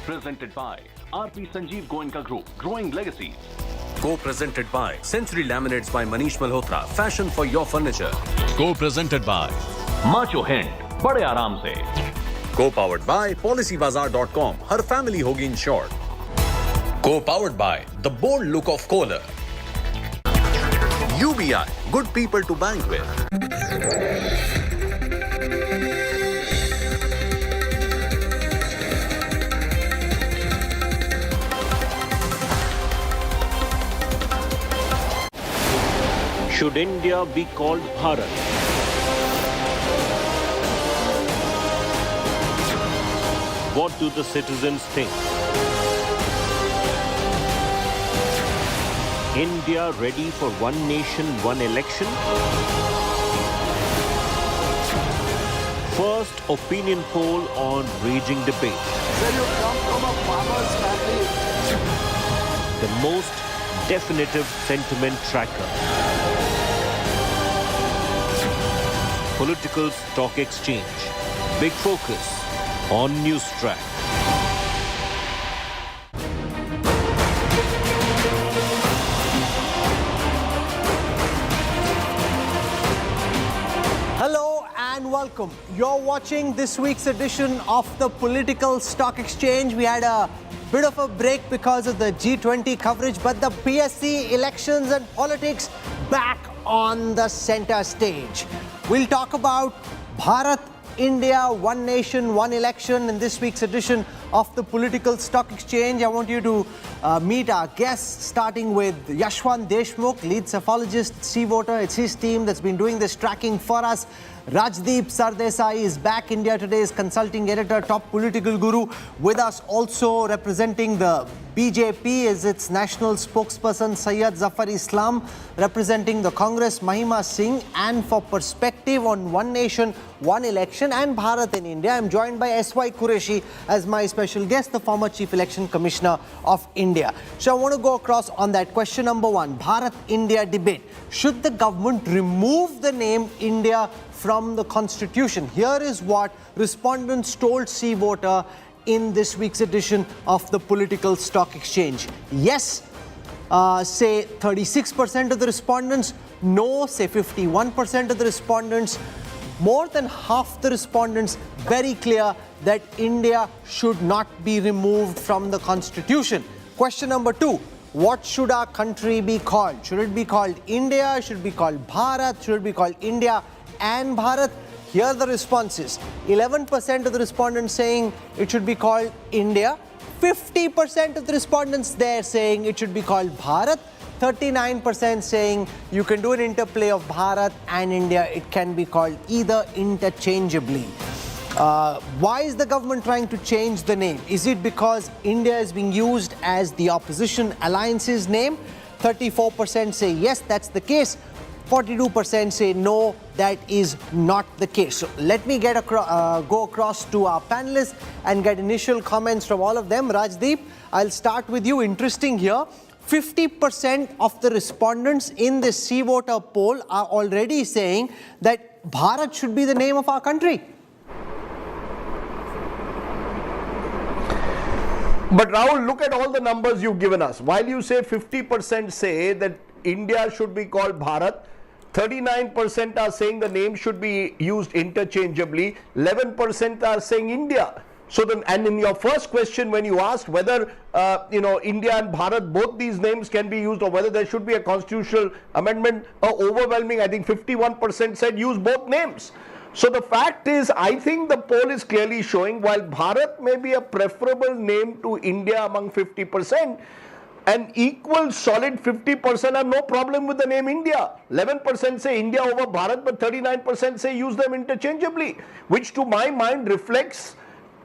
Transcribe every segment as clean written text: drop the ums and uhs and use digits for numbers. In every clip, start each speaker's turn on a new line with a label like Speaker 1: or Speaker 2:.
Speaker 1: Presented by RP Sanjeev Goenka Group, Growing Legacies.
Speaker 2: Co-presented by Century Laminates by Manish Malhotra, fashion for your furniture.
Speaker 3: Co-presented by
Speaker 1: Macho Hind, बड़े आराम से.
Speaker 2: Co-powered by PolicyBazaar.com, her family होगी insured. Co-powered by the bold look of Kohler. UBI, good people to bank with.
Speaker 4: Should India be called Bharat? What do the citizens think? India ready for one nation, one election? First opinion poll on raging debate.
Speaker 5: Sir, you come from a farmer's family.
Speaker 4: The most definitive sentiment tracker. Political stock exchange. Big focus on News Track.
Speaker 6: Hello and welcome. You're watching this week's edition of the Political Stock Exchange. We had a bit of a break because of the G20 coverage, but the PSC elections and politics back on the center stage. We'll talk about Bharat, India, one nation, one election in this week's edition of the Political Stock Exchange. I want you to meet our guests, starting with Yashwant Deshmukh, lead cephalogist, sea voter. It's his team that's been doing this tracking for us. Rajdeep Sardesai is back. India Today's consulting editor, top political guru. With us also representing the BJP is its national spokesperson Syed Zafar Islam, representing the Congress Mahima Singh, and for perspective on one nation, one election and Bharat in India, I'm joined by S.Y. Qureshi as my special guest, the former Chief Election Commissioner of India. So I want to go across on that. Question number one, Bharat-India debate. Should the government remove the name India from the constitution? Here is what respondents told Sea Voter in this week's edition of the Political Stock Exchange. Yes, say 36% of the respondents. No, say 51% of the respondents. More than half the respondents very clear that India should not be removed from the constitution. Question number two, what should our country be called? Should it be called India? Should it be called Bharat? Should it be called India and Bharat? Here are the responses. 11% of the respondents saying it should be called India. 50% of the respondents there saying it should be called Bharat. 39% saying you can do an interplay of Bharat and India. It can be called either interchangeably. Why is the government trying to change the name? Is it because India is being used as the opposition alliance's name? 34% say yes, that's the case. 42% say no, that is not the case. So let me go across to our panelists and get initial comments from all of them. Rajdeep, I'll start with you. Interesting here. 50% of the respondents in this Sea Voter poll are already saying that Bharat should be the name of our country.
Speaker 5: But Rahul, look at all the numbers you've given us. While you say 50% say that India should be called Bharat, 39% are saying the name should be used interchangeably, 11% are saying India. So then, and in your first question, when you asked whether India and Bharat, both these names can be used, or whether there should be a constitutional amendment, overwhelming, I think 51% said use both names. So the fact is, I think the poll is clearly showing while Bharat may be a preferable name to India among 50%, an equal solid 50% have no problem with the name India. 11% say India over Bharat, but 39% say use them interchangeably, which to my mind reflects,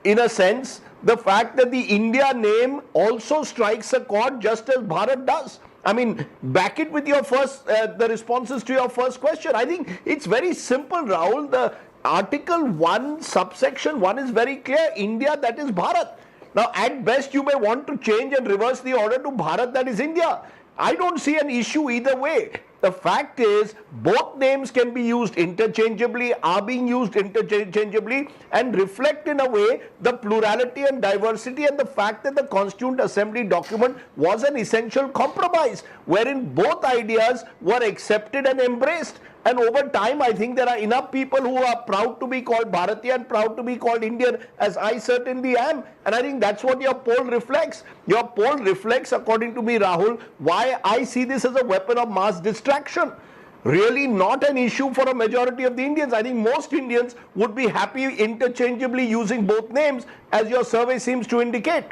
Speaker 5: in a sense, the fact that the India name also strikes a chord just as Bharat does. I mean, back it with your first, the responses to your first question. I think it's very simple, Rahul. The Article 1, subsection 1 is very clear. India, that is Bharat. Now, at best, you may want to change and reverse the order to Bharat, that is India. I don't see an issue either way. The fact is, both names can be used interchangeably, are being used interchangeably, and reflect in a way the plurality and diversity and the fact that the Constituent Assembly document was an essential compromise wherein both ideas were accepted and embraced. And over time, I think there are enough people who are proud to be called Bharatiya and proud to be called Indian, as I certainly am. And I think that's what your poll reflects. Your poll reflects, according to me, Rahul, why I see this as a weapon of mass distraction. Really not an issue for a majority of the Indians. I think most Indians would be happy interchangeably using both names, as your survey seems to indicate.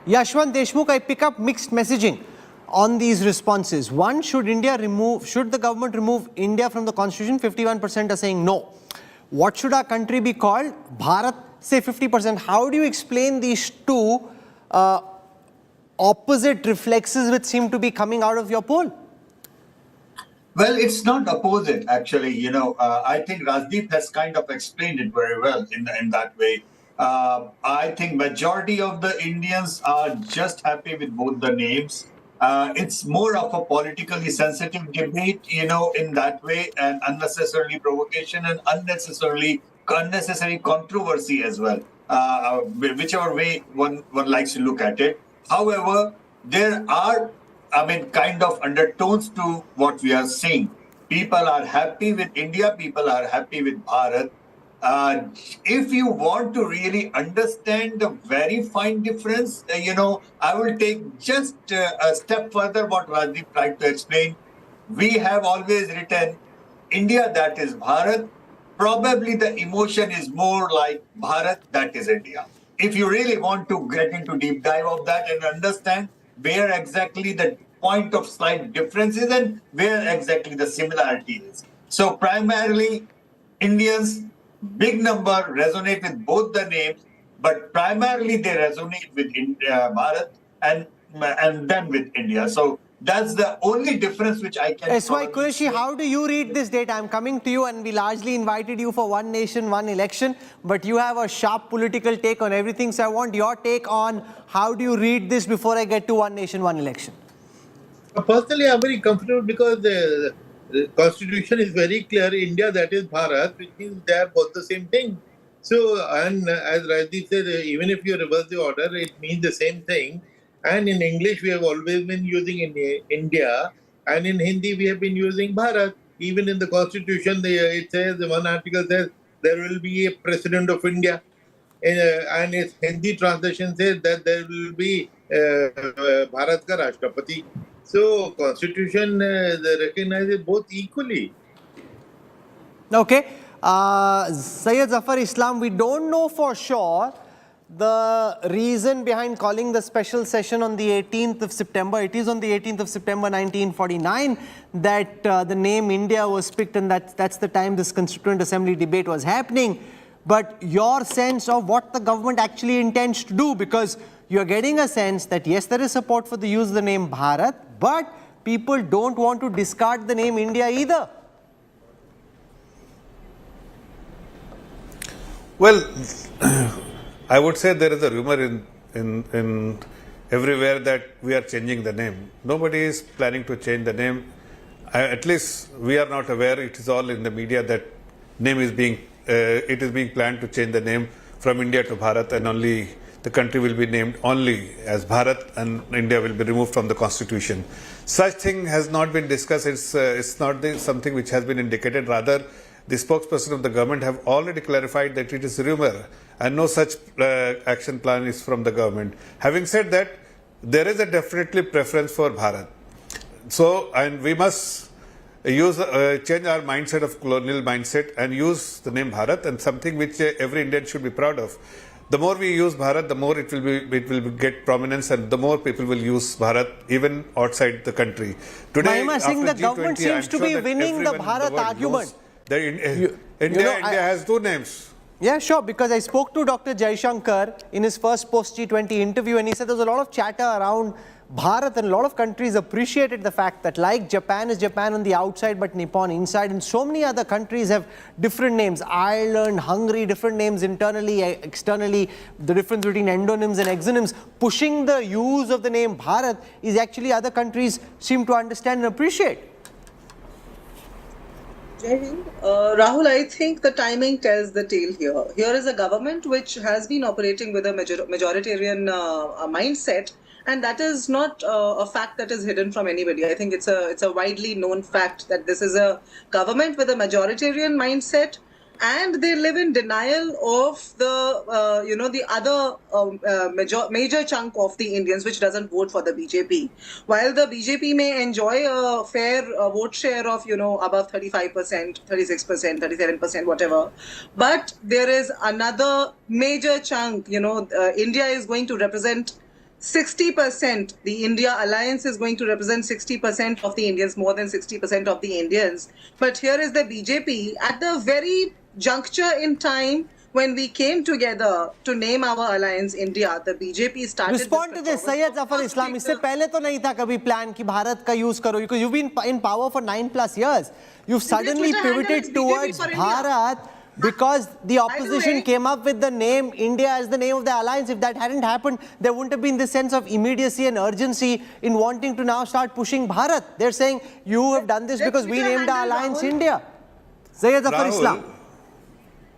Speaker 6: Yashwant Deshmukh, I pick up mixed messaging on these responses. One, should the government remove India from the constitution? 51% are saying no. What should our country be called? Bharat, say 50%. How do you explain these two opposite reflexes which seem to be coming out of your poll?
Speaker 3: Well, it's not opposite, actually. I think Rajdeep has kind of explained it very well in that way. I think majority of the Indians are just happy with both the names. It's more of a politically sensitive debate, in that way, and unnecessarily provocation and unnecessary controversy as well, whichever way one likes to look at it. However, there are, kind of undertones to what we are seeing. People are happy with India, people are happy with Bharat. If you want to really understand the very fine difference, I will take just a step further what Rajdeep tried to explain. We have always written India, that is Bharat. Probably the emotion is more like Bharat, that is India. If you really want to get into deep dive of that and understand where exactly the point of slight difference is and where exactly the similarity is. So primarily, Indians, big number resonate with both the names, but primarily they resonate with Bharat and then with India. So that's the only difference which I can...
Speaker 6: S.Y. Qureshi, how do you read this data? I'm coming to you, and we largely invited you for one nation, one election, but you have a sharp political take on everything. So I want your take on how do you read this before I get to one nation, one election?
Speaker 7: Personally, I'm very comfortable because the Constitution is very clear. India, that is Bharat, which means they are both the same thing. So, and as Rajdeep said, even if you reverse the order, it means the same thing. And in English, we have always been using India, and in Hindi, we have been using Bharat. Even in the Constitution, it says, one article says, there will be a President of India. And its Hindi translation says that there will be Bharat ka Rashtrapati. So, Constitution recognizes both equally.
Speaker 6: Okay. Syed Zafar Islam, we don't know for sure the reason behind calling the special session on the 18th of September. It is on the 18th of September 1949 that the name India was picked, and that's the time this Constituent Assembly debate was happening. But your sense of what the government actually intends to do, because you're getting a sense that yes, there is support for the use of the name Bharat, but people don't want to discard the name India either.
Speaker 8: Well, I would say there is a rumor in everywhere that we are changing the name. Nobody is planning to change the name. At least we are not aware. It is all in the media that name is being planned to change the name from India to Bharat, and only the country will be named only as Bharat, and India will be removed from the constitution. Such thing has not been discussed. It's not something which has been indicated. Rather, the spokesperson of the government have already clarified that it is a rumor and no such action plan is from the government. Having said that, there is a definitely preference for Bharat. So, and we must change our mindset of colonial mindset and use the name Bharat, and something which every Indian should be proud of. The more we use Bharat, the more it will get prominence, and the more people will use Bharat even outside the country. Today,
Speaker 6: Mahima Singh, the government seems to be winning the Bharat argument.
Speaker 8: India has two names.
Speaker 6: Yeah, sure, because I spoke to Dr. Jaishankar in his first post-G20 interview, and he said there was a lot of chatter around Bharat, and a lot of countries appreciated the fact that, like Japan is Japan on the outside but Nippon inside, and so many other countries have different names. Ireland, Hungary, different names internally, externally, the difference between endonyms and exonyms. Pushing the use of the name Bharat is actually other countries seem to understand and appreciate.
Speaker 9: Jai Hind. Rahul, I think the timing tells the tale here. Here is a government which has been operating with a majoritarian mindset, and that is not a fact that is hidden from anybody. I think it's a widely known fact that this is a government with a majoritarian mindset, and they live in denial of the other major chunk of the Indians which doesn't vote for the BJP. While the BJP may enjoy a fair vote share of above 35%, 36%, 37%, whatever, but there is another major chunk. India is going to represent 60%. The India alliance is going to represent 60% of the Indians, more than 60% of the Indians. But here is the BJP at the very juncture in time when we came together to name our alliance India. The BJP started.
Speaker 6: Respond to this, Syed Zafar Islam. इससे पहले तो नहीं था कभी plan कि भारत का use करो, because you've been in power for 9+ years. You've suddenly pivoted towards Bharat because the opposition came up with the name India as the name of the alliance. If that hadn't happened, there wouldn't have been this sense of immediacy and urgency in wanting to now start pushing Bharat. They're saying you have done this because we named our alliance India. Syed Zafar Islam.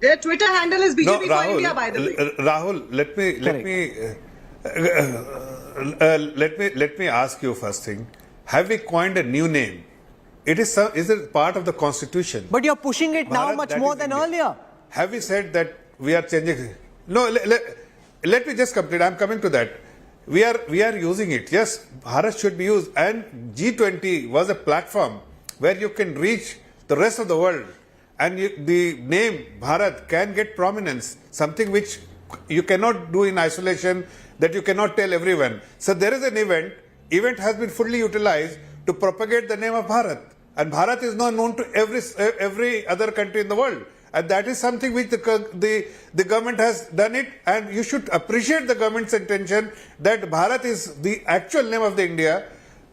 Speaker 9: Their Twitter handle is BJP
Speaker 8: No,
Speaker 9: for
Speaker 8: Rahul,
Speaker 9: India, by the way.
Speaker 8: Rahul, let me ask you first thing. Have we coined a new name? Is it part of the constitution?
Speaker 6: But you're pushing it now
Speaker 8: Bharat,
Speaker 6: much
Speaker 8: that
Speaker 6: more
Speaker 8: is
Speaker 6: than
Speaker 8: India.
Speaker 6: earlier.
Speaker 8: Have we said that we are changing? No, let me just complete. I'm coming to that. We are using it. Yes, Bharat should be used, and G20 was a platform where you can reach the rest of the world, and the name Bharat can get prominence, something which you cannot do in isolation, that you cannot tell everyone. So there is an event has been fully utilized to propagate the name of Bharat, and Bharat is now known to every other country in the world, and that is something which the government has done it, and you should appreciate the government's intention that Bharat is the actual name of the India.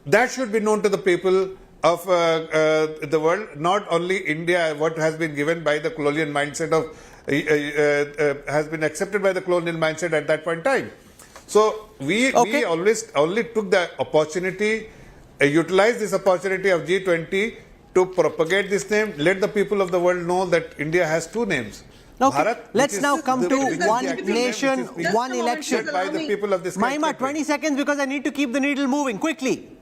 Speaker 8: That should be known to the people of the world, not only India. What has been given by the colonial mindset of has been accepted by the colonial mindset at that point in time. So we always only took the opportunity, utilized this opportunity of G20 to propagate this name, let the people of the world know that India has two names.
Speaker 6: Okay,
Speaker 8: Bharat,
Speaker 6: let's now come to one nation, one
Speaker 8: shared
Speaker 6: election.
Speaker 8: by the people of this country.
Speaker 6: Mahima, 20 seconds because I need to keep the needle moving quickly.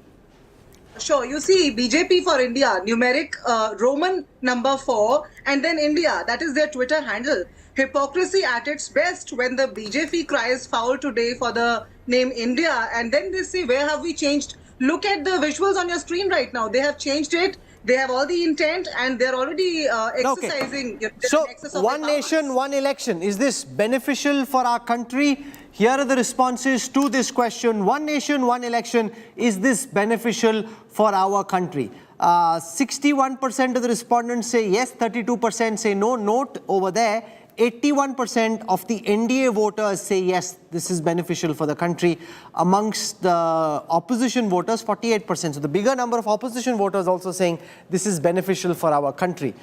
Speaker 9: Sure. You see, BJP for India, numeric Roman number 4, and then India. That is their Twitter handle. Hypocrisy at its best when the BJP cries foul today for the name India, and then they say, where have we changed? Look at the visuals on your screen right now. They have changed it. They have all the intent, and they're already exercising.
Speaker 6: So, one nation, one election. Is this beneficial for our country? Here are the responses to this question. One nation, one election. Is this beneficial for our country? 61% of the respondents say yes, 32% say no. Note over there, 81% of the NDA voters say yes, this is beneficial for the country. Amongst the opposition voters, 48%. So the bigger number of opposition voters also saying this is beneficial for our country.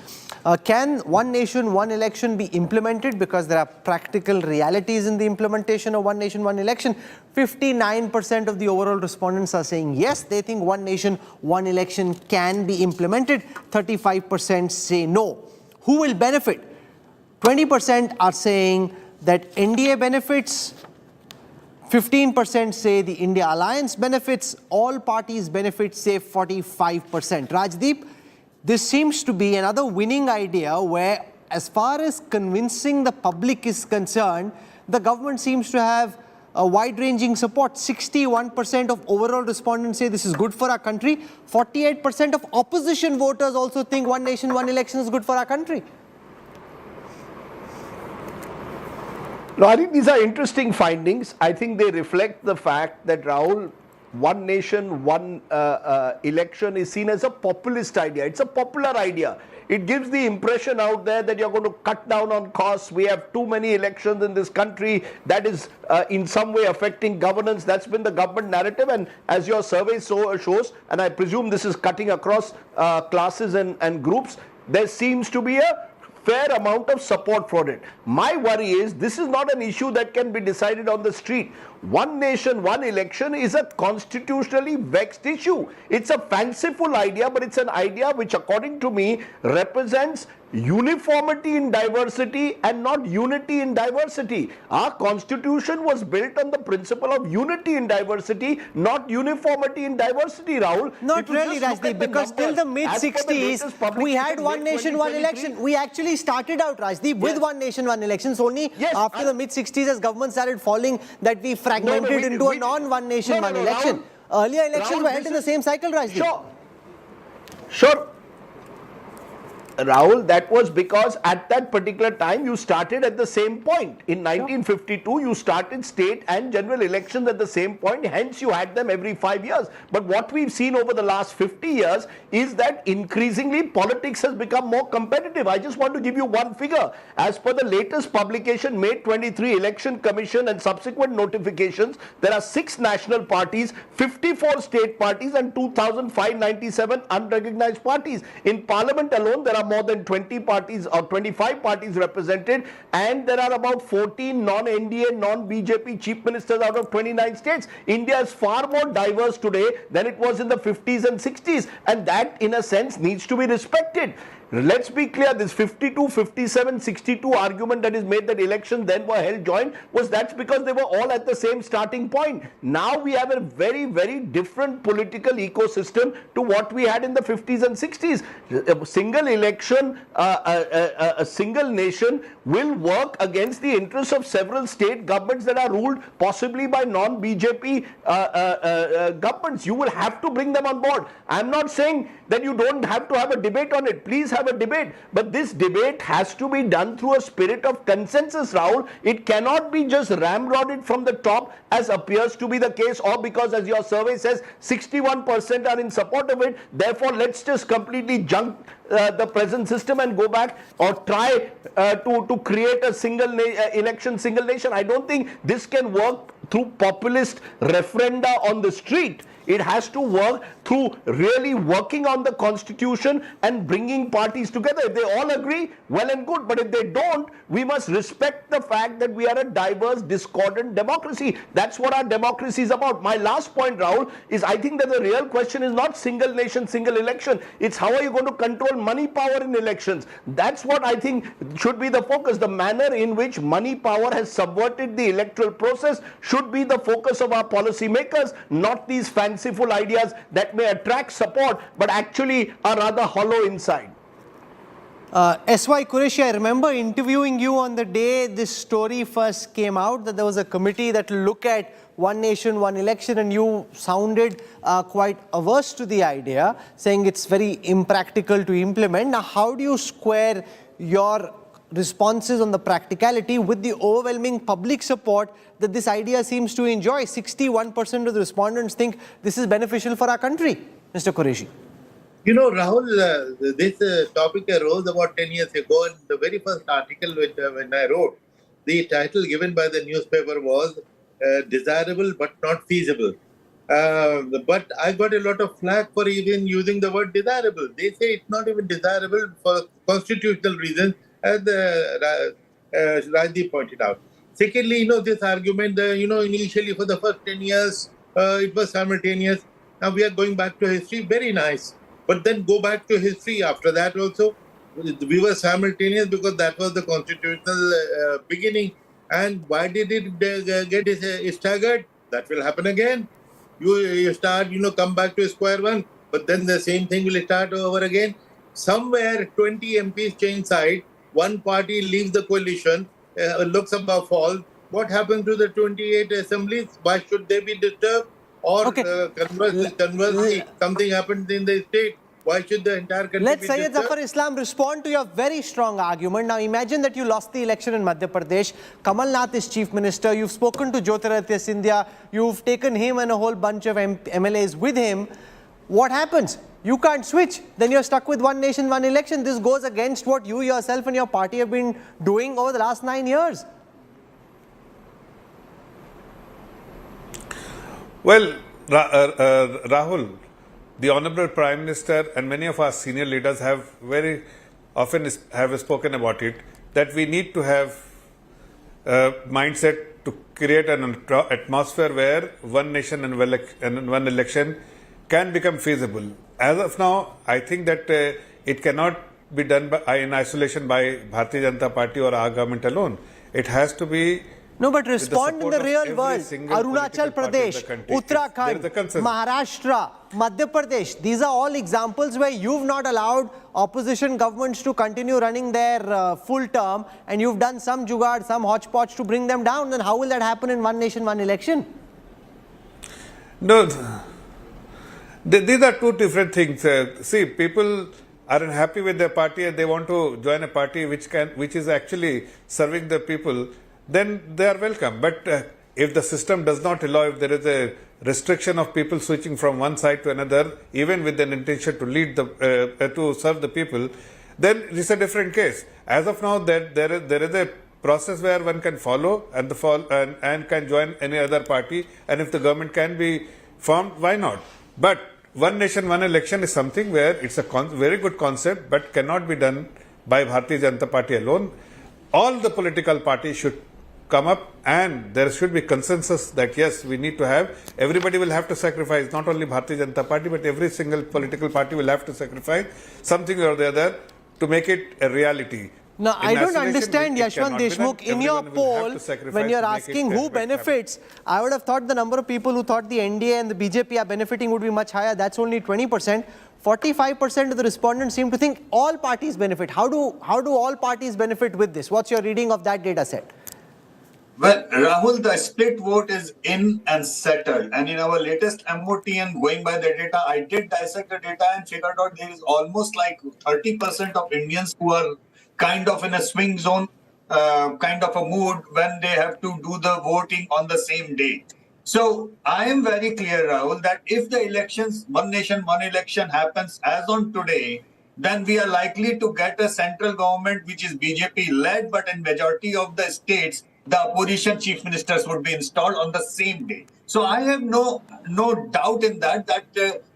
Speaker 6: Can one nation, one election be implemented? Because there are practical realities in the implementation of one nation, one election. 59% of the overall respondents are saying yes, they think one nation, one election can be implemented. 35% say no. Who will benefit? 20% are saying that NDA benefits, 15% say the India alliance benefits, all parties benefit, say 45%. Rajdeep, this seems to be another winning idea where, as far as convincing the public is concerned, the government seems to have a wide-ranging support. 61% of overall respondents say this is good for our country. 48% of opposition voters also think one nation, one election is good for our country.
Speaker 5: No, I think these are interesting findings. I think they reflect the fact that, Rahul, one nation, one election is seen as a populist idea. It's a popular idea. It gives the impression out there that you're going to cut down on costs. We have too many elections in this country. That is in some way affecting governance. That's been the government narrative. And as your survey shows, and I presume this is cutting across classes and groups, there seems to be a fair amount of support for it. My worry is this is not an issue that can be decided on the street. One nation, one election is a constitutionally vexed issue. It's a fanciful idea, but it's an idea which, according to me, represents uniformity in diversity and not unity in diversity. Our constitution was built on the principle of unity in diversity, not uniformity in diversity, Rahul.
Speaker 6: Not really, Rajdeep, because till the mid-60s, we had one nation, one election. We actually started out, Rajdeep, with one nation, one elections. Only after the mid-60s, as government started falling, that we fragmented into a non-one nation, one election. Earlier elections were held in the same cycle, Rajdeep.
Speaker 5: Sure. Rahul, that was because at that particular time you started at the same point. In 1952, you started state and general elections at the same point, hence you had them every 5 years. But what we've seen over the last 50 years is that increasingly politics has become more competitive. I just want to give you one figure. As per the latest publication, May 23 Election Commission and subsequent notifications, there are 6 national parties, 54 state parties and 2,597 unrecognized parties. In Parliament alone, there are more than 20 parties or 25 parties represented, and there are about 14 non-NDA, non-BJP chief ministers out of 29 states. India is far more diverse today than it was in the 50s and 60s, and that in a sense needs to be respected. Let's be clear, this 52, 57, 62 argument that is made that elections then were held joint that's because they were all at the same starting point. Now we have a very, very different political ecosystem to what we had in the 50s and 60s. A single election, a single nation will work against the interests of several state governments that are ruled possibly by non-BJP governments. You will have to bring them on board. I'm not saying that you don't have to have a debate on it. Please have a debate, but this debate has to be done through a spirit of consensus, Rahul. It cannot be just ramrodded from the top as appears to be the case, or because, as your survey says, 61% are in support of it, therefore let's just completely junk the present system and go back or try to create a single election, single nation. I don't think this can work through populist referenda on the street. It has to work through really working on the constitution and bringing parties together. If they all agree, well and good. But if they don't, we must respect the fact that we are a diverse, discordant democracy. That's what our democracy is about. My last point, Rahul, is I think that the real question is not single nation, single election. It's how are you going to control money power in elections. That's what I think should be the focus. The manner in which money power has subverted the electoral process should be the focus of our policy makers, not these fanciful ideas that may attract support but actually are rather hollow inside.
Speaker 6: S.Y. Qureshi, I remember interviewing you on the day this story first came out, that there was a committee that will look at one nation, one election, and you sounded quite averse to the idea, saying it's very impractical to implement. Now, how do you square your responses on the practicality with the overwhelming public support that this idea seems to enjoy? 61% of the respondents think this is beneficial for our country. Mr. Qureshi.
Speaker 7: You know, Rahul, this topic arose about 10 years ago, and the very first article when I wrote, the title given by the newspaper was desirable but not feasible. But I got a lot of flack for even using the word desirable. They say it's not even desirable for constitutional reasons, as Rajdeep pointed out. Secondly, this argument, initially for the first 10 years, it was simultaneous. Now we are going back to history, very nice. But then go back to history after that also. We were simultaneous because that was the constitutional beginning. And why did it get staggered? That will happen again. You start, come back to square one, but then the same thing will start over again. Somewhere 20 MPs change side, one party leaves the coalition, looks above fall. What happens to the 28 assemblies? Why should they be disturbed? Or conversely, something happens in the state. Why should the entire country
Speaker 6: Let
Speaker 7: be
Speaker 6: Syed
Speaker 7: disturbed?
Speaker 6: Zafar Islam respond to your very strong argument. Now imagine that you lost the election in Madhya Pradesh. Kamal Nath is chief minister. You've spoken to Jyotiraditya Scindia. You've taken him and a whole bunch of MLAs with him. What happens? You can't switch. Then you're stuck with one nation, one election. This goes against what you yourself and your party have been doing over the last 9 years.
Speaker 8: Well, Rahul, the Honorable Prime Minister and many of our senior leaders have very often have spoken about it, that we need to have a mindset to create an atmosphere where one nation and one election can become feasible. As of now, I think that it cannot be done in isolation by Bharatiya Janata Party or our government alone. It has to be.
Speaker 6: No, but respond in the real world. Arunachal Pradesh, Uttarakhand, Maharashtra, Madhya Pradesh. These are all examples where you've not allowed opposition governments to continue running their full term, and you've done some jugaad, some hodgepodge to bring them down. Then how will that happen in one nation, one election?
Speaker 8: No, these are two different things. See, people are unhappy with their party and they want to join a party which is actually serving the people. Then they are welcome. But if the system does not allow, if there is a restriction of people switching from one side to another, even with an intention to lead to serve the people, then it's a different case. As of now, there is a process where one can follow and can join any other party, and if the government can be formed, why not? But one nation, one election is something where it's a very good concept, but cannot be done by Bharatiya Janata Party alone. All the political parties should come up, and there should be consensus that yes, we need to have, everybody will have to sacrifice, not only Bharatiya Janata Party, but every single political party will have to sacrifice something or the other to make it a reality.
Speaker 6: Now, I don't understand, Yashwant Deshmukh, in your poll, when you're asking who benefits, I would have thought the number of people who thought the NDA and the BJP are benefiting would be much higher. That's only 20%. 45% of the respondents seem to think all parties benefit. How do all parties benefit with this? What's your reading of that data set?
Speaker 3: Well, Rahul, the split vote is in and settled. And in our latest MOT and going by the data, I did dissect the data and figured out there is almost like 30% of Indians who are kind of in a swing zone, kind of a mood when they have to do the voting on the same day. So I am very clear, Rahul, that if the elections, one nation, one election happens as on today, then we are likely to get a central government which is BJP led, but in majority of the states, the opposition chief ministers would be installed on the same day. So I have no doubt in that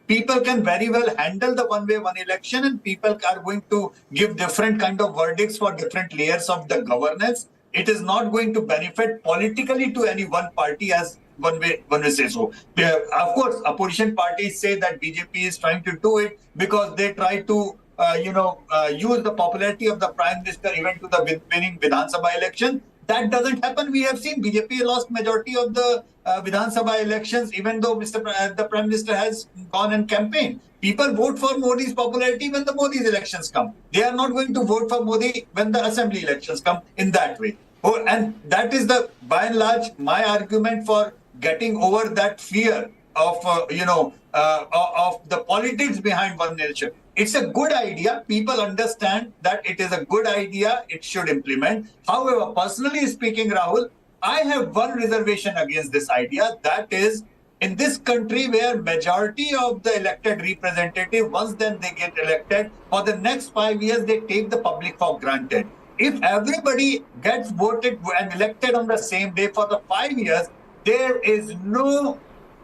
Speaker 3: people can very well handle the one way, one election, and people are going to give different kind of verdicts for different layers of the governance. It is not going to benefit politically to any one party, as one way say so. Of course, opposition parties say that BJP is trying to do it because they try to use the popularity of the Prime Minister even to the winning Vidhan Sabha election. That doesn't happen. We have seen BJP lost majority of the Vidhan Sabha elections, even though the Prime Minister has gone and campaigned. People vote for Modi's popularity when the Modi's elections come. They are not going to vote for Modi when the assembly elections come in that way. Oh, and that is by and large, my argument for getting over that fear of, of the politics behind one nation. It's a good idea. People understand that it is a good idea. It should implement. However, personally speaking, Rahul, I have one reservation against this idea. That is, in this country where majority of the elected representative, once then they get elected, for the next 5 years, they take the public for granted. If everybody gets voted and elected on the same day for the 5 years, there is no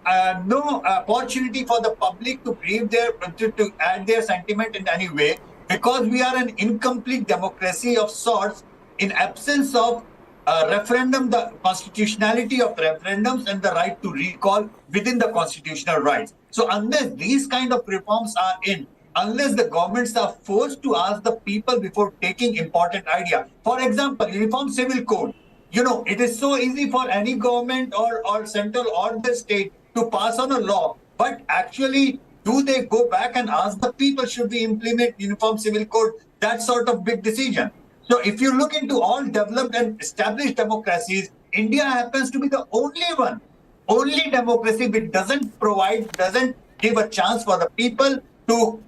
Speaker 3: opportunity for the public to brief to add their sentiment in any way, because we are an incomplete democracy of sorts in absence of referendum, the constitutionality of referendums and the right to recall within the constitutional rights. So unless these kind of reforms are in, unless the governments are forced to ask the people before taking important idea. For example, Uniform Civil Code. It is so easy for any government or central or the state to pass on a law, but actually, do they go back and ask the people, should we implement Uniform Civil Code? That sort of big decision. So if you look into all developed and established democracies, India happens to be the only democracy which doesn't give a chance for the people to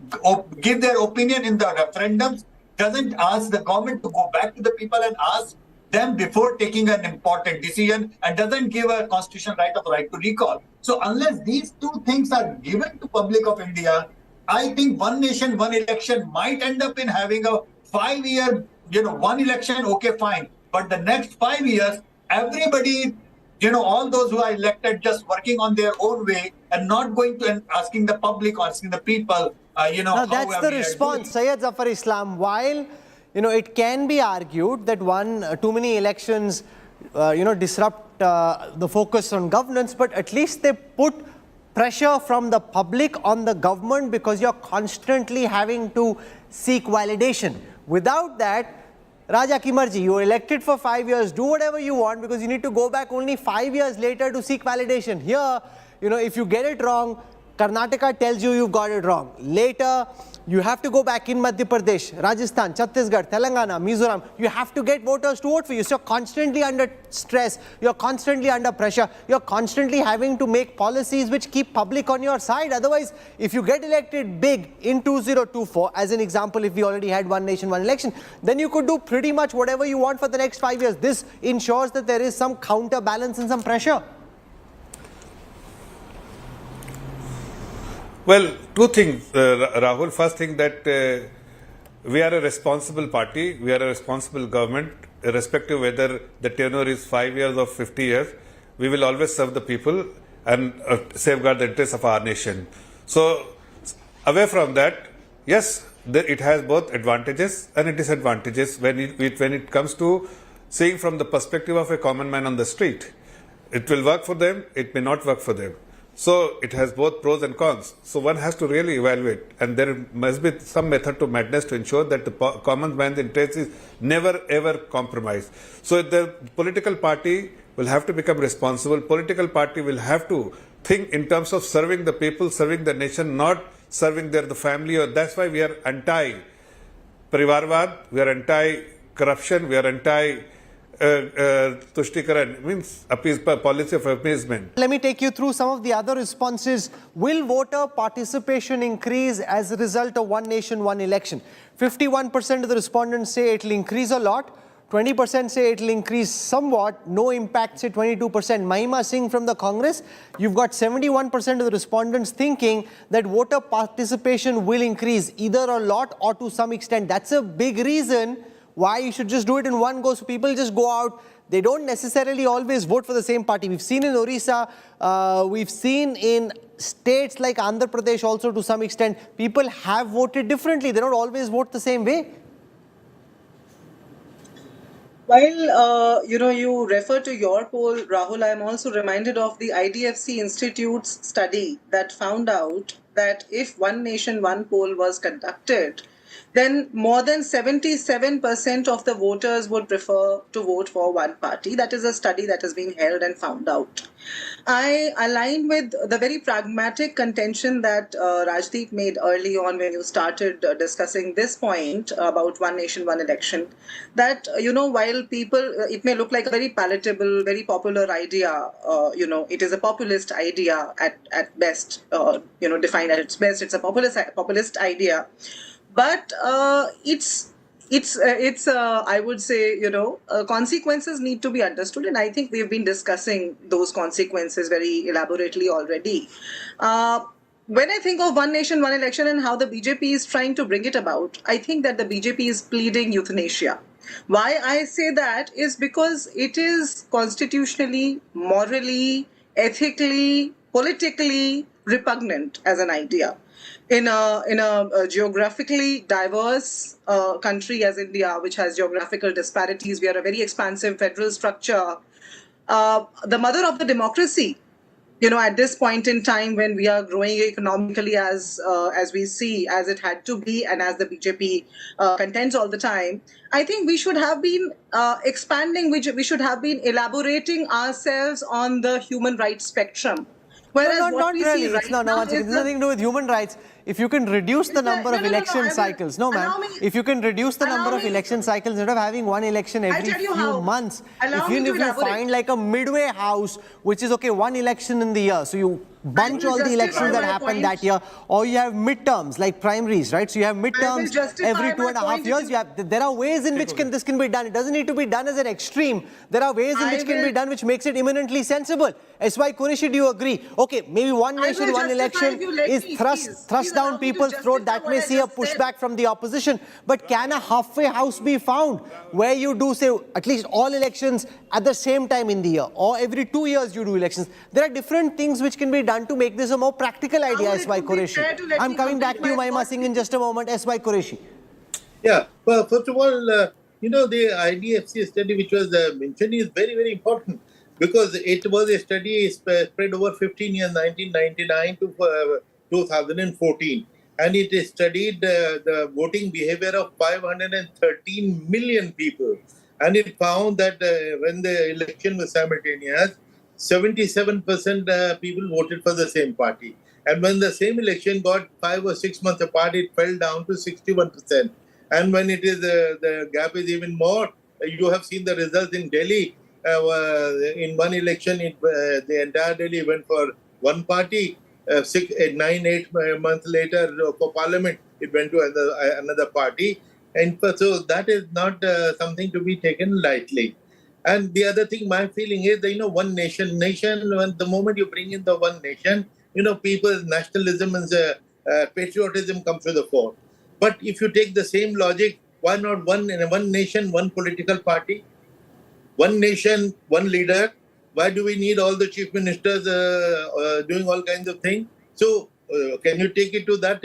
Speaker 3: give their opinion in the referendums, doesn't ask the government to go back to the people and ask them before taking an important decision, and doesn't give a constitutional right to recall. So unless these two things are given to public of India, I think one nation, one election might end up in having a 5-year, one election, okay, fine. But the next 5 years, everybody, all those who are elected just working on their own way and not going to and asking the public or asking the people
Speaker 6: Now, that's the response, Syed Zafar Islam. While, it can be argued that too many elections, disrupt the focus on governance, but at least they put pressure from the public on the government because you're constantly having to seek validation. Without that, Raja ki marji, you were elected for 5 years, do whatever you want because you need to go back only 5 years later to seek validation. Here, if you get it wrong, Karnataka tells you you've got it wrong. Later, you have to go back in Madhya Pradesh, Rajasthan, Chhattisgarh, Telangana, Mizoram. You have to get voters to vote for you. So you're constantly under stress. You're constantly under pressure. You're constantly having to make policies which keep public on your side. Otherwise, if you get elected big in 2024, as an example, if we already had one nation, one election, then you could do pretty much whatever you want for the next 5 years. This ensures that there is some counterbalance and some pressure.
Speaker 8: Well, two things, Rahul. First thing that we are a responsible party, we are a responsible government, irrespective whether the tenure is 5 years or 50 years, we will always serve the people and safeguard the interests of our nation. So, away from that, yes, it has both advantages and disadvantages when it comes to seeing from the perspective of a common man on the street. It will work for them, it may not work for them. So it has both pros and cons. So one has to really evaluate, and there must be some method to madness to ensure that the common man's interest is never ever compromised. So the political party will have to become responsible. Political party will have to think in terms of serving the people, serving the nation, not serving the family. Or that's why we are anti-Parivarvad, we are anti-corruption, we are anti- Tushtikara means policy of appeasement.
Speaker 6: Let me take you through some of the other responses. Will voter participation increase as a result of one nation, one election? 51% of the respondents say it will increase a lot. 20% say it will increase somewhat. No impact, say 22%. Mahima Singh from the Congress, you've got 71% of the respondents thinking that voter participation will increase either a lot or to some extent. That's a big reason why you should just do it in one go. So people just go out. They don't necessarily always vote for the same party. We've seen in Orissa, we've seen in states like Andhra Pradesh also to some extent, people have voted differently. They don't always vote the same way.
Speaker 9: While, you refer to your poll, Rahul, I'm also reminded of the IDFC Institute's study that found out that if one nation, one poll was conducted, then more than 77% of the voters would prefer to vote for one party. That is a study that has been held and found out. I align with the very pragmatic contention that Rajdeep made early on when you started discussing this point about one nation, one election, that, while people, it may look like a very palatable, very popular idea, it is a populist idea at best, defined at its best, it's a populist idea. But it's I would say, consequences need to be understood. And I think we've been discussing those consequences very elaborately already. When I think of one nation, one election and how the BJP is trying to bring it about, I think that the BJP is pleading euthanasia. Why I say that is because it is constitutionally, morally, ethically, politically repugnant as an idea. In a geographically diverse country as India, which has geographical disparities, we are a very expansive federal structure. The mother of the democracy, at this point in time when we are growing economically as we see, as it had to be, and as the BJP contends all the time, I think we should have been expanding, we should have been elaborating ourselves on the human rights spectrum. Whereas
Speaker 6: not really. It's nothing to do with human rights. If you can reduce the number of election cycles, if you can reduce the number of election cycles instead of having one election every few months, if you find like a midway house, which is okay, one election in the year, so you bunch all the elections that happened that year, or you have midterms like primaries, right? So you have midterms every 2.5 years. There are ways in which this can be done. It doesn't need to be done as an extreme. There are ways in which can be done which makes it eminently sensible. S.Y. Qureshi, do you agree? Okay, maybe one nation, one election is thrust down
Speaker 9: allow me to
Speaker 6: people's throat,
Speaker 9: justify
Speaker 6: that
Speaker 9: what
Speaker 6: may
Speaker 9: I
Speaker 6: see a
Speaker 9: just said.
Speaker 6: pushback from the opposition. But can a halfway house be found where you do, say, at least all elections at the same time in the year, or every 2 years you do elections? There are different things which can be done to make this a more practical idea,
Speaker 9: Rahul, it
Speaker 6: S.Y.
Speaker 9: would be fair
Speaker 6: Qureshi.
Speaker 9: to let
Speaker 6: I'm
Speaker 9: me
Speaker 6: coming back
Speaker 9: complete
Speaker 6: to you,
Speaker 9: my
Speaker 6: Mahima
Speaker 9: thought.
Speaker 6: Singh, in just a moment. S.Y. Qureshi.
Speaker 7: Yeah, well, first of all, the IDFC study which was mentioned is very, very important because it was a study spread over 15 years, 1999 to 2014. And it studied the voting behavior of 513 million people. And it found that when the election was simultaneous, 77% people voted for the same party. And when the same election got 5 or 6 months apart, it fell down to 61%. And when it is the gap is even more, you have seen the results in Delhi. In one election, the entire Delhi went for one party. 8 months later, for parliament, it went to another party. And so that is not something to be taken lightly. And the other thing, my feeling is that, one nation, when the moment you bring in the one nation, people's nationalism and patriotism comes to the fore. But if you take the same logic, why not one nation, one political party, one nation, one leader? Why do we need all the chief ministers doing all kinds of things? So can you take it to that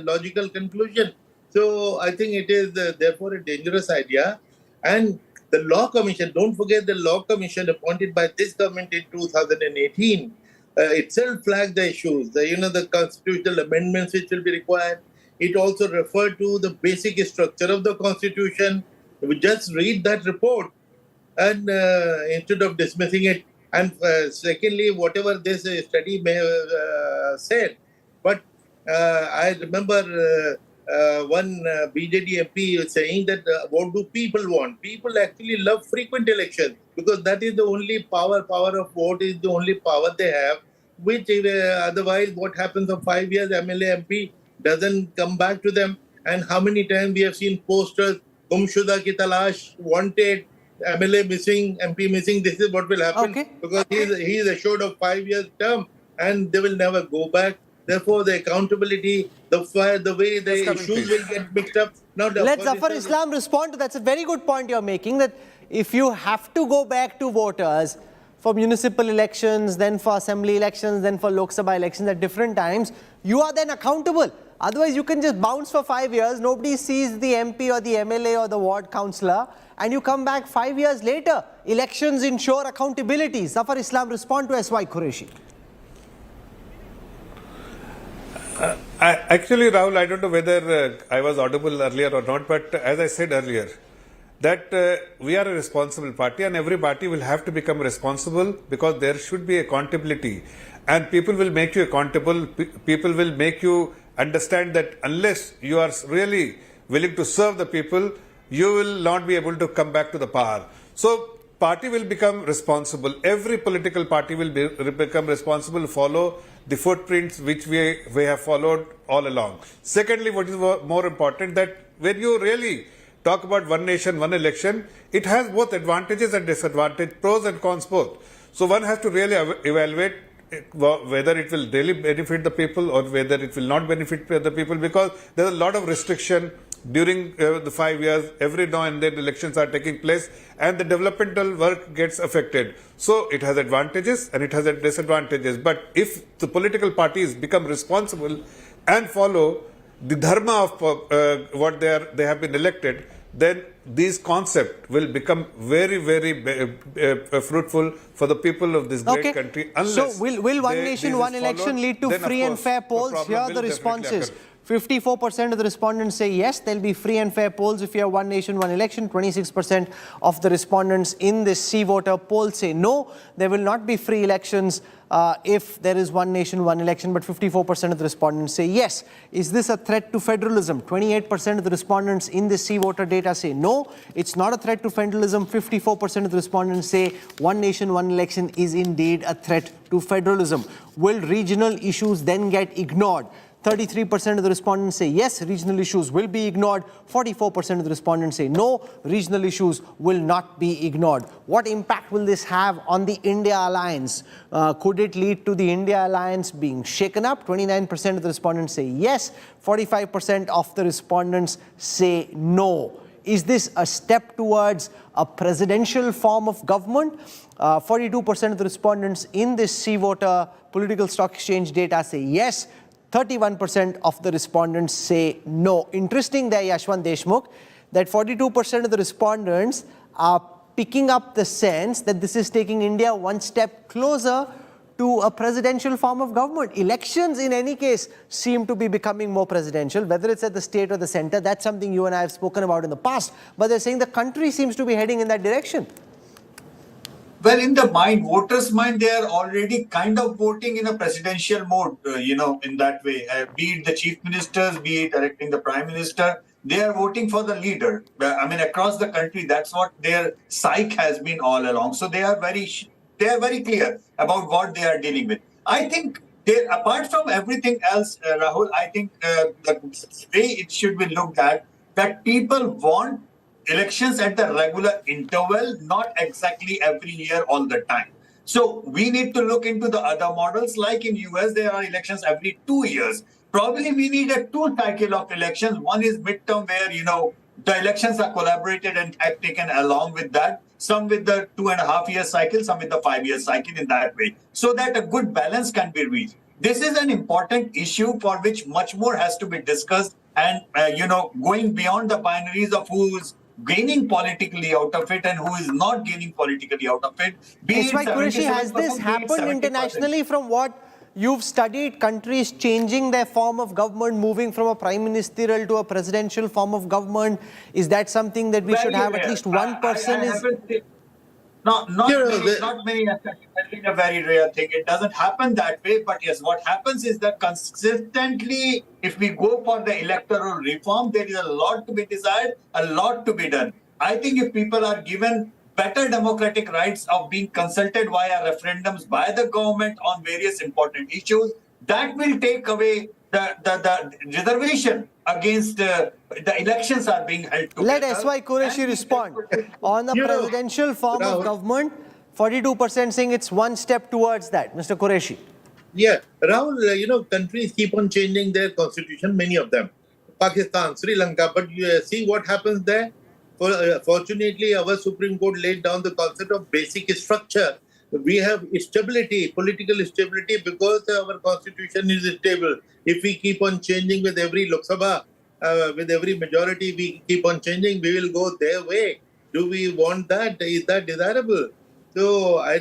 Speaker 7: logical conclusion? So I think it is therefore a dangerous idea. And the Law Commission, don't forget the Law Commission appointed by this government in 2018 itself flagged the issues, the constitutional amendments which will be required. It also referred to the basic structure of the Constitution. We just read that report and instead of dismissing it. And secondly, whatever this study may have said, but I remember one BJD MP saying that what do people want? People actually love frequent elections because that is the only power of vote is the only power they have, which otherwise what happens for 5 years, MLA, MP doesn't come back to them. And how many times we have seen posters, Gumshuda ki talash, wanted, MLA missing, MP missing. This is what will happen because he is assured of 5 years term and they will never go back. Therefore, the accountability, the way the issues will get mixed up. Now,
Speaker 6: let Zafar Islam respond to that. That's a very good point you're making, that if you have to go back to voters for municipal elections, then for assembly elections, then for Lok Sabha elections at different times, you are then accountable. Otherwise, you can just bounce for 5 years, nobody sees the MP or the MLA or the ward councillor, and you come back 5 years later. Elections ensure accountability. Zafar Islam, respond to S.Y. Qureshi.
Speaker 8: Actually, Rahul, I don't know whether I was audible earlier or not, but as I said earlier, that we are a responsible party and every party will have to become responsible because there should be accountability and people will make you accountable. People will make you understand that unless you are really willing to serve the people, you will not be able to come back to the power. So party will become responsible. Every political party will become responsible, follow the footprints which we have followed all along. Secondly, what is more important, that when you really talk about one nation, one election, it has both advantages and disadvantages, pros and cons both. So one has to really evaluate whether it will really benefit the people or whether it will not benefit the people, because there's a lot of restriction during the 5 years. Every now and then elections are taking place and the developmental work gets affected. So it has advantages and it has disadvantages. But if the political parties become responsible and follow the dharma of what they have been elected, then these concepts will become very, very fruitful for the people of this great country. Unless
Speaker 6: so will one nation, one election lead to free and fair polls? Here are the responses. 54% of the respondents say yes, there'll be free and fair polls if you have one nation, one election. 26% of the respondents in this C-voter poll say no, there will not be free elections if there is one nation, one election, but 54% of the respondents say yes. Is this a threat to federalism? 28% of the respondents in this C-voter data say no, it's not a threat to federalism. 54% of the respondents say one nation, one election is indeed a threat to federalism. Will regional issues then get ignored? 33% of the respondents say yes, regional issues will be ignored. 44% of the respondents say no, regional issues will not be ignored. What impact will this have on the India alliance? Could it lead to the India alliance being shaken up? 29% of the respondents say yes, 45% of the respondents say no. Is this a step towards a presidential form of government? 42% of the respondents in this C-Voter political stock exchange data say yes. 31% of the respondents say no. Interesting there, Yashwant Deshmukh, that 42% of the respondents are picking up the sense that this is taking India one step closer to a presidential form of government. Elections, in any case, seem to be becoming more presidential, whether it's at the state or the center. That's something you and I have spoken about in the past. But they're saying the country seems to be heading in that direction.
Speaker 3: Well, in the voters' mind, they are already kind of voting in a presidential mode, in that way. Be it the chief ministers, be it electing the prime minister, they are voting for the leader. I mean, across the country, that's what their psyche has been all along. So they are very clear about what they are dealing with. I think, apart from everything else, Rahul, I think the way it should be looked at, that people want elections at the regular interval, not exactly every year all the time. So we need to look into the other models. Like in US, there are elections every 2 years. Probably we need a 2 cycle of elections. One is midterm where, the elections are collaborated and taken along with that. Some with the 2.5-year cycle, some with the 5-year cycle in that way. So that a good balance can be reached. This is an important issue for which much more has to be discussed and, going beyond the binaries of who's gaining politically out of it and who is not gaining politically out of it.
Speaker 6: S.Y. Qureshi, has this happened internationally from what you've studied? Countries changing their form of government, moving from a prime ministerial to a presidential form of government. Is that something that we should have at least one person?
Speaker 3: Not many. I think a very rare thing. It doesn't happen that way. But yes, what happens is that consistently, if we go for the electoral reform, there is a lot to be desired, a lot to be done. I think if people are given better democratic rights of being consulted via referendums by the government on various important issues, that will take away the reservation against the elections are being held together.
Speaker 6: Let S.Y. Qureshi respond. On the presidential form of government, 42% saying it's one step towards that. Mr. Qureshi.
Speaker 7: Yeah, Rahul, countries keep on changing their constitution, many of them. Pakistan, Sri Lanka, but you see what happens there? Fortunately, our Supreme Court laid down the concept of basic structure. We have stability, political stability, because our constitution is stable. If we keep on changing with every Lok Sabha, with every majority, we keep on changing, we will go their way. Do we want that? Is that desirable? So I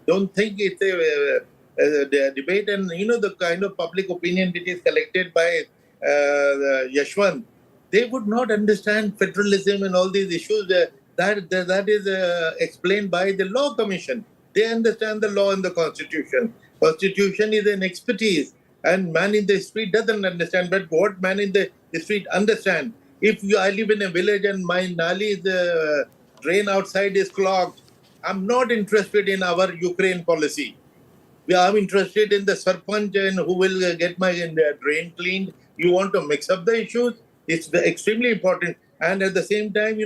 Speaker 7: don't think it's a debate. And, the kind of public opinion that is collected by Yashwant, they would not understand federalism and all these issues. That is explained by the Law Commission. They understand the law and the Constitution. Constitution is an expertise, and man in the street doesn't understand. But what man in the street understand? If I live in a village and my Nali's drain outside is clogged, I'm not interested in our Ukraine policy. I'm interested in the Sarpanch and who will get my drain cleaned. You want to mix up the issues? It's extremely important. And at the same time,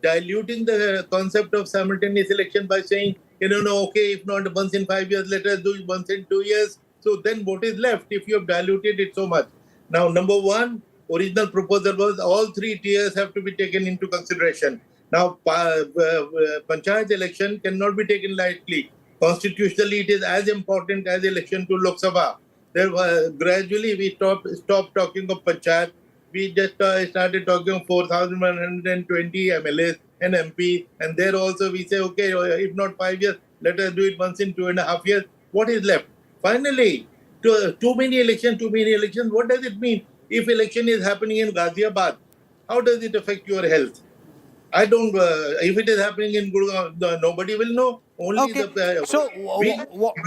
Speaker 7: diluting the concept of simultaneous election by saying, okay, if not once in 5 years, let us do it once in 2 years. So then what is left if you have diluted it so much? Now, number one, original proposal was all 3 tiers have to be taken into consideration. Now, Panchayat election cannot be taken lightly. Constitutionally, it is as important as election to Lok Sabha. Gradually, we stopped talking of Panchayat. We just started talking of 4,120 MLAs and MP. And there also we say, okay, if not 5 years, let us do it once in 2.5 years. What is left? Finally, too many elections. What does it mean? If election is happening in Ghaziabad, how does it affect your health? I don't. If it is happening in Gurgaon, nobody will know. Only
Speaker 6: okay.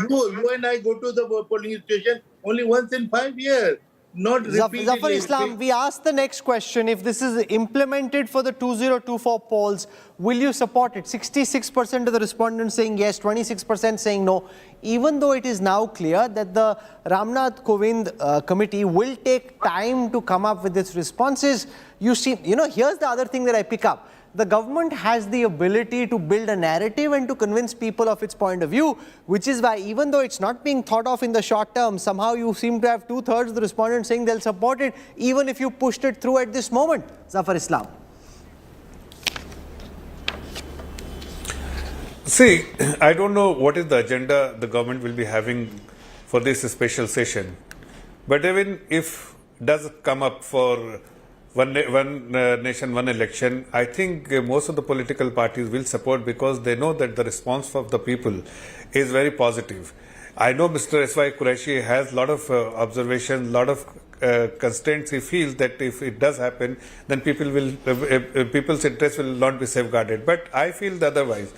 Speaker 7: you and I go to the polling station only once in 5 years. not repeatedly.
Speaker 6: Zafar Islam, we asked the next question. If this is implemented for the 2024 polls, will you support it? 66% of the respondents saying yes, 26% saying no. Even though it is now clear that the Ramnath Kovind committee will take time to come up with its responses, here's the other thing that I pick up. The government has the ability to build a narrative and to convince people of its point of view, which is why even though it's not being thought of in the short term, somehow you seem to have 2/3 of the respondents saying they'll support it, even if you pushed it through at this moment. Zafar Islam.
Speaker 8: See, I don't know what is the agenda the government will be having for this special session. But even if it does come up for one nation, one election, I think most of the political parties will support because they know that the response of the people is very positive. I know Mr. S.Y. Qureshi has a lot of observations, a lot of constraints. He feels that if it does happen, then people's interest will not be safeguarded. But I feel otherwise.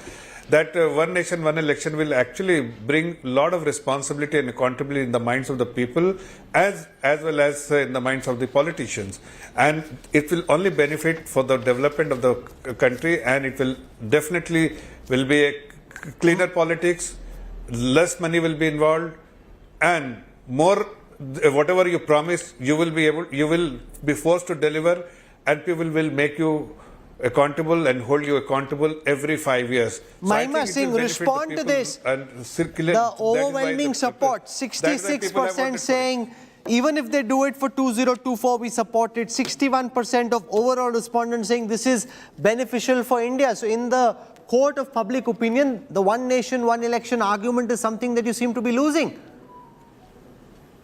Speaker 8: That one nation, one election will actually bring a lot of responsibility and accountability in the minds of the people as well as in the minds of the politicians. And it will only benefit for the development of the country, and it will definitely will be a cleaner politics, less money will be involved, and more whatever you promise, you will be forced to deliver, and people will make you accountable and hold you accountable every 5 years.
Speaker 6: Mahima Singh, respond to this. The overwhelming support, 66% saying even if they do it for 2024, we support it. 61% of overall respondents saying this is beneficial for India. So in the court of public opinion, the one nation, one election argument is something that you seem to be losing.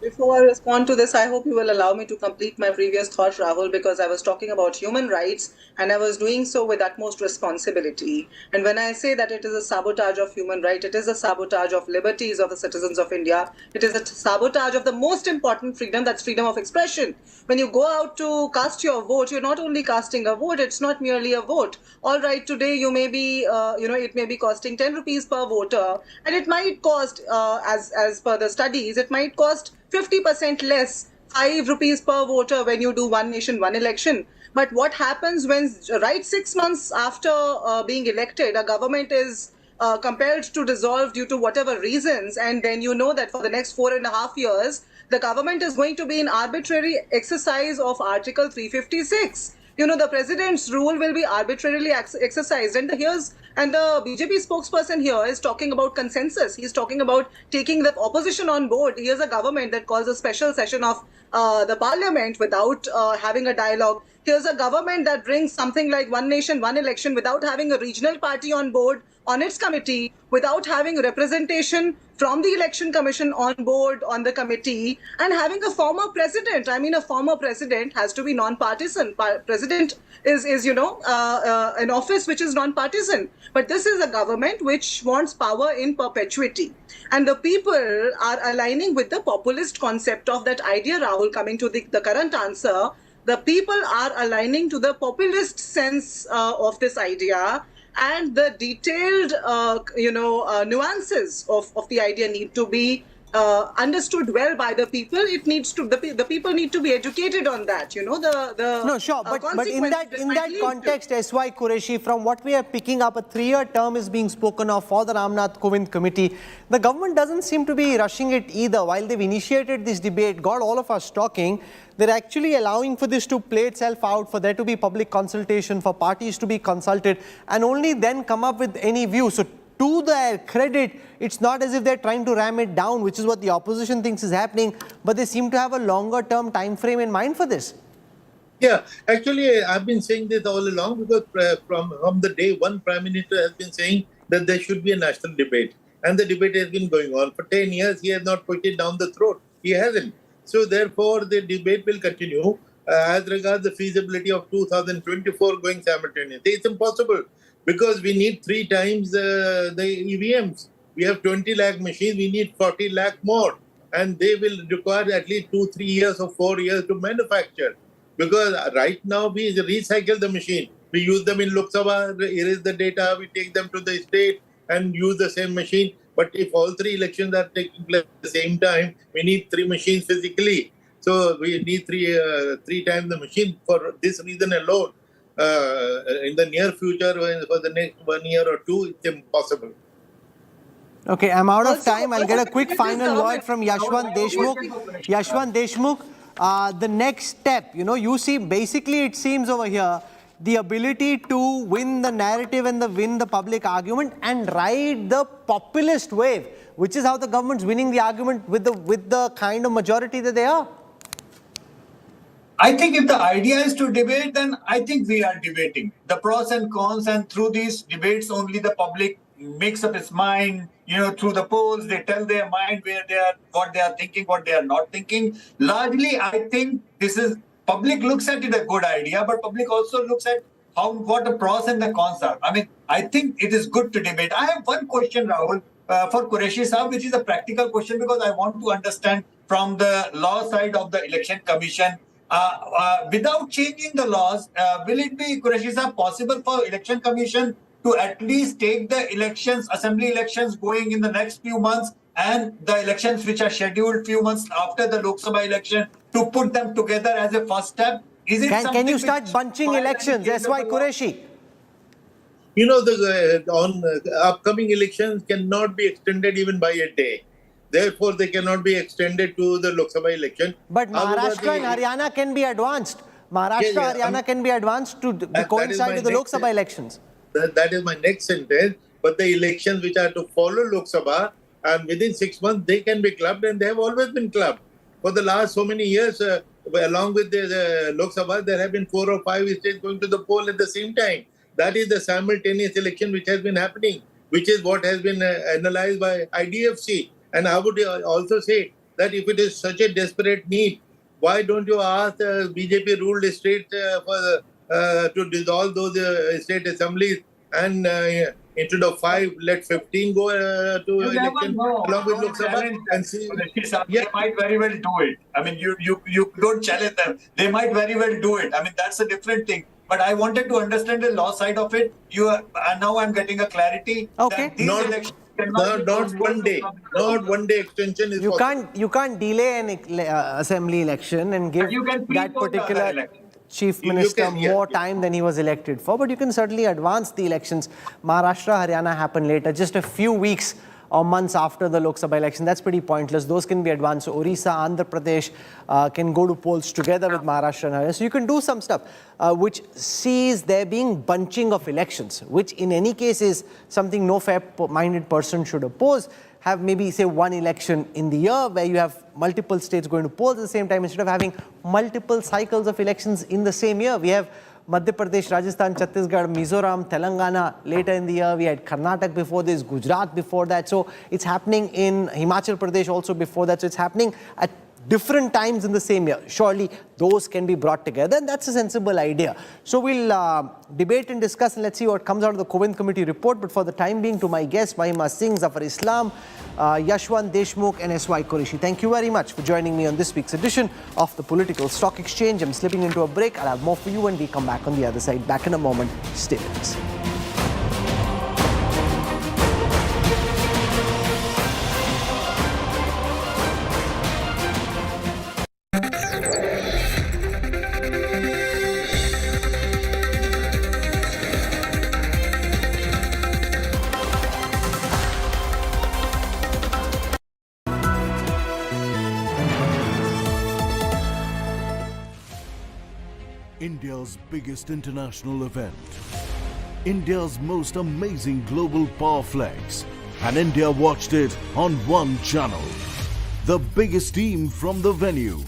Speaker 9: Before I respond to this, I hope you will allow me to complete my previous thought, Rahul, because I was talking about human rights and I was doing so with utmost responsibility. And when I say that it is a sabotage of human rights, it is a sabotage of liberties of the citizens of India. It is a sabotage of the most important freedom, that's freedom of expression. When you go out to cast your vote, you're not only casting a vote, it's not merely a vote. All right, today you may be, it may be costing 10 rupees per voter, and it might cost, as per the studies, it might cost 50% less, 5 rupees per voter when you do one nation, one election. But what happens when right 6 months after being elected, a government is compelled to dissolve due to whatever reasons, and then you know that for the next 4.5 years, the government is going to be in arbitrary exercise of Article 356. The president's rule will be arbitrarily exercised. And the BJP spokesperson here is talking about consensus. He's talking about taking the opposition on board. Here's a government that calls a special session of the parliament without having a dialogue. Here's a government that brings something like one nation, one election without having a regional party on board on its committee, without having representation from the election commission on board on the committee, and having a former president. I mean, a former president has to be non-partisan. President is an office which is non-partisan. But this is a government which wants power in perpetuity. And the people are aligning with the populist concept of that idea, Rahul, coming to the current answer. The people are aligning to the populist sense of this idea, and the detailed, nuances of the idea need to be understood well by the people. It needs to the people need to be educated on that.
Speaker 6: No, sure, but in that context, S.Y. Qureshi, from what we are picking up, a 3-year term is being spoken of for the Ramnath Kovind committee. The government doesn't seem to be rushing it either. While they've initiated this debate, got all of us talking, they're actually allowing for this to play itself out, for there to be public consultation, for parties to be consulted, and only then come up with any view. So to their credit, it's not as if they're trying to ram it down, which is what the opposition thinks is happening, but they seem to have a longer term time frame in mind for this.
Speaker 7: Yeah, actually, I've been saying this all along, because from the day one, Prime Minister has been saying that there should be a national debate. And the debate has been going on for 10 years. He has not put it down the throat. He hasn't. So therefore, the debate will continue. As regards the feasibility of 2024 going simultaneously, it's impossible, because we need 3 times the EVMs. We have 20 lakh machines, we need 40 lakh more. And they will require at least 2-3 years or 4 years to manufacture. Because right now we recycle the machine. We use them in Lok Sabha, erase the data, we take them to the state and use the same machine. But if all 3 elections are taking place at the same time, we need 3 machines physically. So we need three times the machine for this reason alone. In the near future, for the next 1 year or two, it's impossible.
Speaker 6: Okay, I'm out of
Speaker 9: Also,
Speaker 6: time. I'll get a quick final word from Yashwant Deshmukh. Yashwant Deshmukh, the next step, you see, basically it seems over here, the ability to win the narrative and win the public argument and ride the populist wave, which is how the government's winning the argument with the kind of majority that they are.
Speaker 3: I think if the idea is to debate, then I think we are debating the pros and cons, and through these debates only the public makes up its mind. Through the polls, they tell their mind what they are thinking, what they are not thinking. Largely, I think public looks at it a good idea, but public also looks at what the pros and the cons are. I mean, I think it is good to debate. I have one question, Rahul, for Qureshi Saab, which is a practical question, because I want to understand from the law side of the Election Commission. Without changing the laws, will it be, Qureshi Saab, possible for Election Commission to at least take the assembly elections going in the next few months, and the elections which are scheduled few months after the Lok Sabha election, to put them together as a first step?
Speaker 6: Can you start bunching elections? S.Y. Qureshi.
Speaker 7: The upcoming elections cannot be extended even by a day. Therefore, they cannot be extended to the Lok Sabha election.
Speaker 6: But Maharashtra and Haryana can be advanced. Haryana can be advanced to coincide with the Lok Sabha elections.
Speaker 7: That is my next sentence. But the elections which are to follow Lok Sabha, and within 6 months, they can be clubbed, and they have always been clubbed. For the last so many years, along with the Lok Sabha, there have been 4 or 5 states going to the poll at the same time. That is the simultaneous election which has been happening, which is what has been analyzed by IDFC. And I would also say that if it is such a desperate need, why don't you ask the BJP ruled state to dissolve those state assemblies, and instead of 5, let 15 go to election along with Lok Sabha and see.
Speaker 3: They might very well do it. I mean, you don't challenge them. They might very well do it. I mean, that's a different thing. But I wanted to understand the law side of it. And now I'm getting a clarity.
Speaker 6: Okay.
Speaker 3: That these elections
Speaker 7: not one day. Not 1 day extension is possible.
Speaker 6: You can't delay an assembly election and give that particular chief minister more time than he was elected for. But you can certainly advance the elections. Maharashtra, Haryana happen later, just a few weeks or months after the Lok Sabha election. That's pretty pointless. Those can be advanced. So Orissa, Andhra Pradesh can go to polls together with Maharashtra and Haryana. So you can do some stuff which sees there being bunching of elections, which in any case is something no fair-minded person should oppose. Have maybe, say, one election in the year where you have multiple states going to polls at the same time, instead of having multiple cycles of elections in the same year. We have Madhya Pradesh, Rajasthan, Chhattisgarh, Mizoram, Telangana later in the year. We had Karnataka before this, Gujarat before that. So it's happening in Himachal Pradesh also before that. So it's happening at different times in the same year. Surely those can be brought together, and that's a sensible idea. So we'll debate and discuss, and let's see what comes out of the Kovind Committee report. But for the time being, to my guests, Mahima Singh, Zafar Islam, Yashwant Deshmukh and S.Y. Qureshi, thank you very much for joining me on this week's edition of the Political Stock Exchange. I'm slipping into a break. I'll have more for you when we come back on the other side. Back in a moment. Stay with us.
Speaker 10: India's biggest international event, India's most amazing global power flex, and India watched it on one channel. The biggest team from the venue,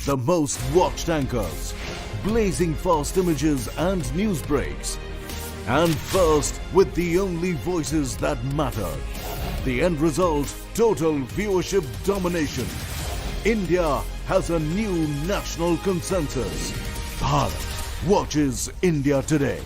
Speaker 10: the most watched anchors, blazing fast images and news breaks, and first with the only voices that mattered. The end result, total viewership domination. India has a new national consensus. Bharat watches India today.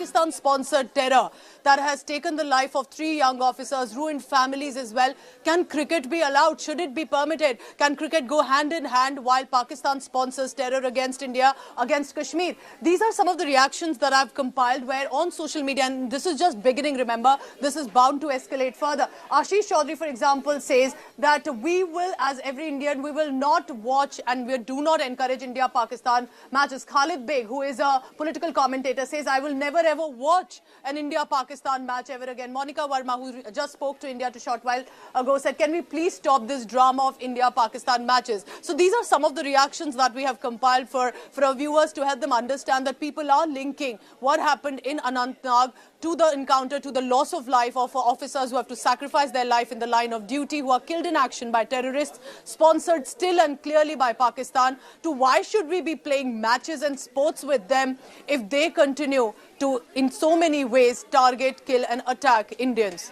Speaker 11: Pakistan-sponsored terror that has taken the life of 3 young officers, ruined families as well. Can cricket be allowed? Should it be permitted? Can cricket go hand in hand while Pakistan sponsors terror against India, against Kashmir? These are some of the reactions that I've compiled where on social media, and this is just beginning, remember, this is bound to escalate further. Ashish Chaudhary, for example, says that we will, as every Indian, we will not watch and we do not encourage India-Pakistan matches. Khalid Beg, who is a political commentator, says, I will never ever watch an India-Pakistan match ever again. Monica Verma, who just spoke to India a short while ago, said, can we please stop this drama of India-Pakistan matches? So these are some of the reactions that we have compiled for our viewers to help them understand that people are linking what happened in Anantnag to the encounter, to the loss of life of officers who have to sacrifice their life in the line of duty, who are killed in action by terrorists, sponsored still and clearly by Pakistan, to why should we be playing matches and sports with them if they continue to, in so many ways, target, kill and attack Indians.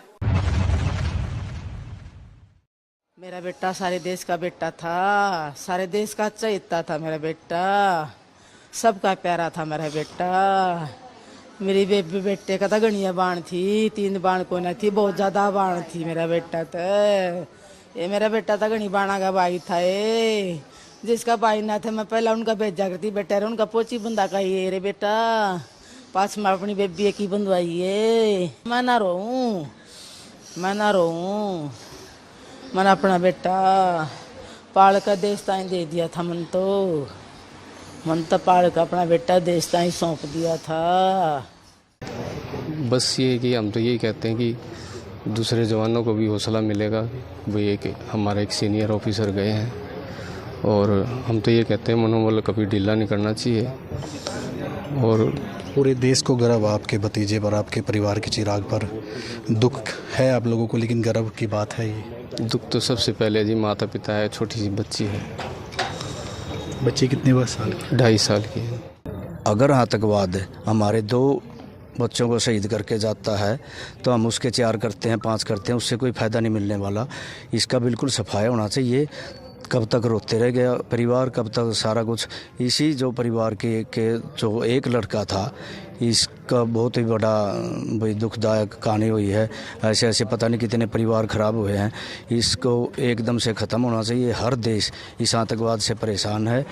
Speaker 12: मेरा बेटा सारे देश का बेटा था, सारे देश का चहेता था मेरा बेटा, सबका प्यारा था मेरा बेटा। मेरी बेटे का तो गणिया बाण थी, 3 बाण को न थी, बहुत ज्यादा बाण थी मेरा बेटा। तो ये मेरा बेटा तो गणी बाणा का भाई था, ये जिसका भाई ना था मैं पहला उनका भेजा करती बेटा, उनका पोची बंदा का ये रे बेटा, पास में अपनी बेबी की बंदवाई है। मैं ना रोऊं, मैं ना रोऊं, मैंने अपना बेटा पाल का देश ताई दे दिया था। मन तो पाल का अपना बेटा देश ताई सौंप दिया था।
Speaker 13: बस ये कि हम तो यही कहते हैं कि दूसरे जवानों को भी हौसला मिलेगा। वो ये कि हमारे एक सीनियर ऑफिसर गए हैं और हम तो ये कहते हैं मनोबल कभी ढीला नहीं करना चाहिए। और
Speaker 14: पूरे देश को गर्व आपके भतीजे पर, आपके परिवार के चिराग पर। दुख है आप लोगों को, लेकिन गर्व की बात है ये।
Speaker 13: दुख तो सबसे पहले जी माता पिता है, छोटी सी बच्ची है।
Speaker 14: बच्ची कितने साल की?
Speaker 13: 2.5 साल की है।
Speaker 15: अगर आतंकवाद हमारे 2 बच्चों को शहीद करके जाता है तो हम उसके 4 करते हैं, 5 करते हैं, उससे कोई फ़ायदा नहीं मिलने वाला। इसका बिल्कुल सफाया होना चाहिए। कब तक रोते रह गया परिवार, कब तक सारा कुछ। इसी जो परिवार के जो एक लड़का था, इसका बहुत ही बड़ा भाई दुखदायक कहानी हुई है। ऐसे ऐसे पता नहीं कितने परिवार ख़राब हुए हैं। इसको एकदम से ख़त्म होना चाहिए। हर देश इस आतंकवाद से परेशान है।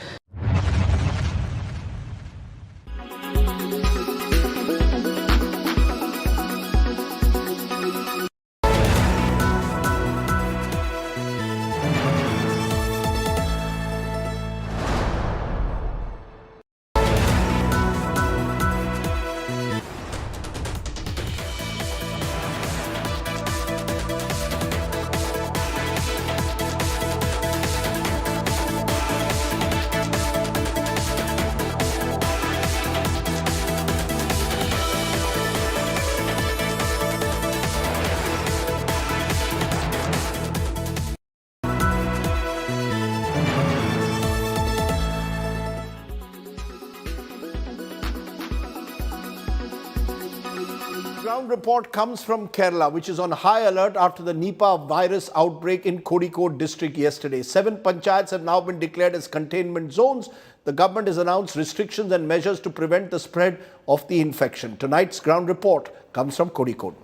Speaker 5: Ground report comes from Kerala, which is on high alert after the Nipah virus outbreak in Kozhikode district yesterday. 7 panchayats have now been declared as containment zones. The government has announced restrictions and measures to prevent the spread of the infection. Tonight's ground report comes from Kozhikode.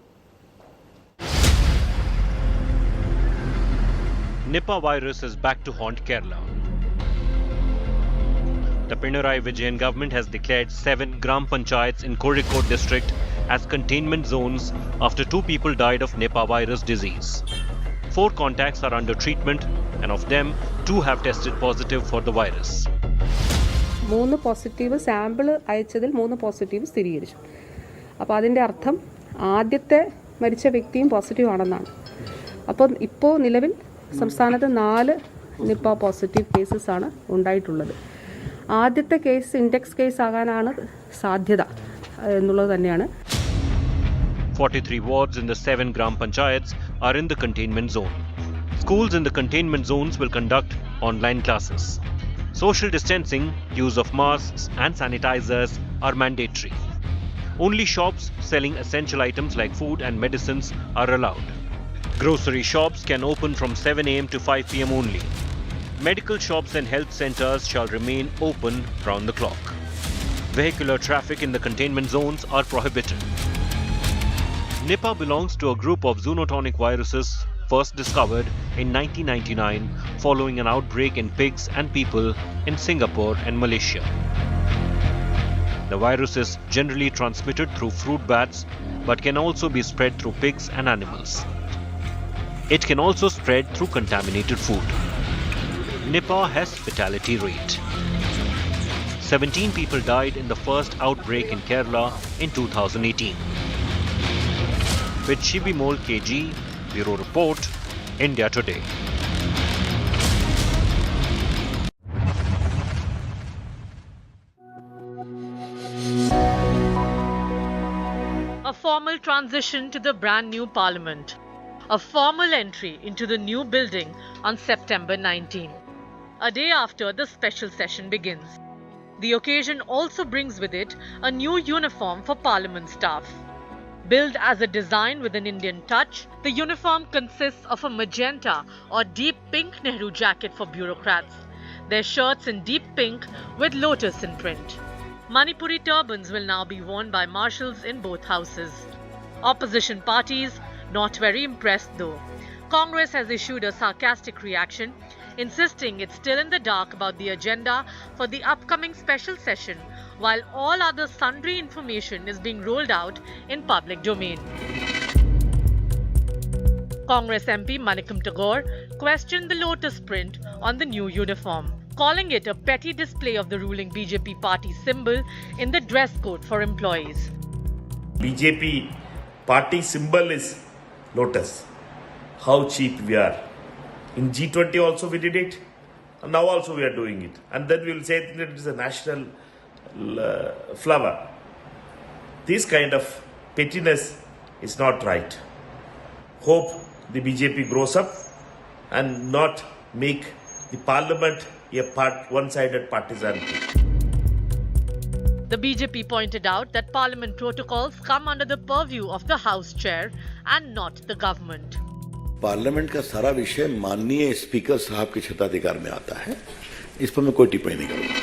Speaker 4: Nipah virus is back to haunt Kerala. The Pinarayi Vijayan government has declared 7 Gram Panchayats in Kozhikode district as containment zones after 2 people died of Nipah virus disease. 4 contacts are under treatment and of them 2 have tested positive for the virus.
Speaker 16: 3 positive sample അയച്ചതിൽ 3 positive സ്ഥിരീകരിച്ചു. അപ്പോൾ അതിൻ്റെ അർത്ഥം ആദ്യത്തെ മരിച്ച വ്യക്തിയും positive ആണെന്നാണ്. അപ്പോൾ ഇപ്പോൾ നിലവിൽ സംസ്ഥാനത്ത് 4 നിപ്പ പോസിറ്റീവ് കേസസ് ആണ് ഉണ്ടായിട്ടുള്ളത്. ആദ്യത്തെ കേസ് ഇൻഡെക്സ് കേസ് ആകാനാണ് സാധ്യത എന്നുള്ളത് തന്നെയാണ്.
Speaker 4: 43 wards in the 7 Gram Panchayats are in the containment zone. Schools in the containment zones will conduct online classes. Social distancing, use of masks and sanitizers are mandatory. Only shops selling essential items like food and medicines are allowed. Grocery shops can open from 7 a.m. to 5 p.m. only. Medical shops and health centers shall remain open round the clock. Vehicular traffic in the containment zones are prohibited. Nipah belongs to a group of zoonotonic viruses first discovered in 1999 following an outbreak in pigs and people in Singapore and Malaysia. The virus is generally transmitted through fruit bats but can also be spread through pigs and animals. It can also spread through contaminated food. Nipah has fatality rate. 17 people died in the first outbreak in Kerala in 2018. With Shibimol KG, Bureau Report, India Today.
Speaker 17: A formal transition to the brand new parliament. A formal entry into the new building on September 19, a day after the special session begins. The occasion also brings with it a new uniform for parliament staff. Billed as a design with an Indian touch, the uniform consists of a magenta or deep pink Nehru jacket for bureaucrats, their shirts in deep pink with lotus in print. Manipuri turbans will now be worn by marshals in both houses. Opposition parties not very impressed though. Congress has issued a sarcastic reaction, insisting it's still in the dark about the agenda for the upcoming special session, while all other sundry information is being rolled out in public domain. Congress MP Manikam Tagore questioned the lotus print on the new uniform, calling it a petty display of the ruling BJP party symbol in the dress code for employees.
Speaker 18: BJP party symbol is lotus. How cheap we are. In G20 also we did it, and now also we are doing it. And then we will say that it is a national flower. This kind of pettiness is not right. Hope the BJP grows up and not make the parliament a one-sided partisan.
Speaker 17: The BJP pointed out that parliament protocols come under the purview of the House Chair and not the government.
Speaker 19: Parliament का सारा विषय माननीय speaker साहब के क्षेत्राधिकार में आता है, इस पर मैं कोई टिप्पणी नहीं करूंगा.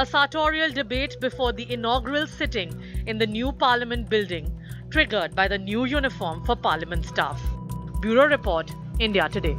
Speaker 17: A sartorial debate before the inaugural sitting in the new parliament building, triggered by the new uniform for parliament staff. Bureau Report, India Today.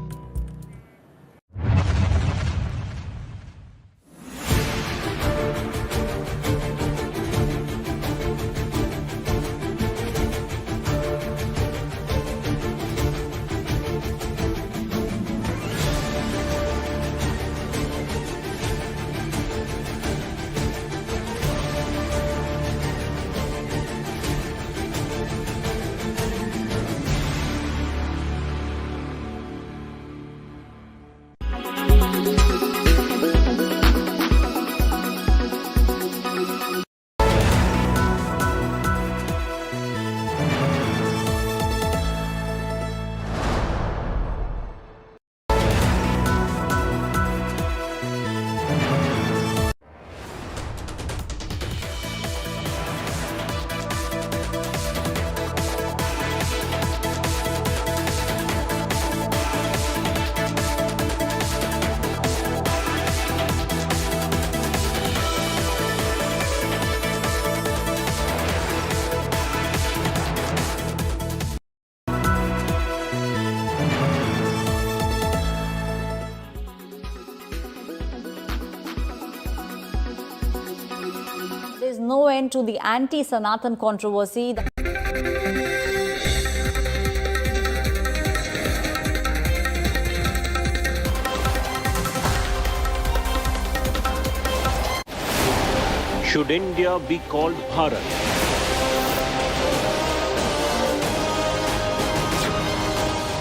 Speaker 20: There's no end to the anti-Sanatan controversy.
Speaker 1: Should India be called Bharat?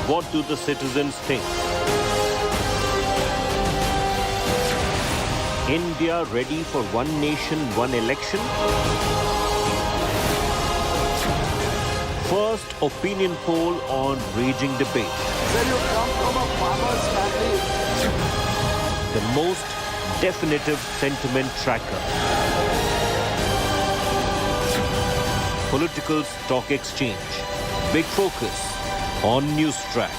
Speaker 1: What do the citizens think? India ready for one nation, one election? First opinion poll on raging debate.
Speaker 21: When you come from a farmer's family.
Speaker 1: The most definitive sentiment tracker. Political stock exchange. Big focus on News Track.